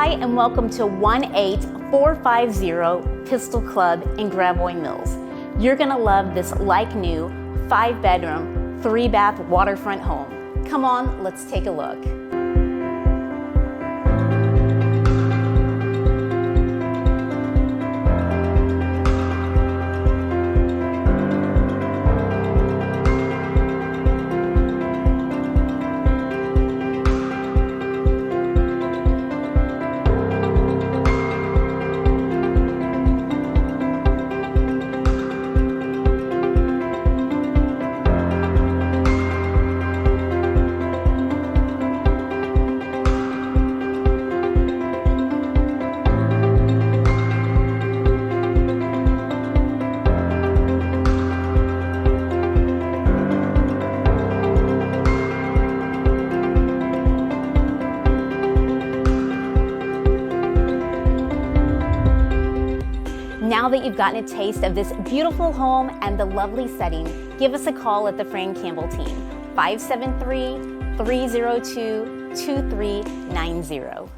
Hi, and welcome to 18450 Pistol Club in Gravois Mills. You're gonna love this like-new 5-bedroom, 3-bath waterfront home. Come on, let's take a look. Now that you've gotten a taste of this beautiful home and the lovely setting, give us a call at the Fran Campbell team, 573-302-2390.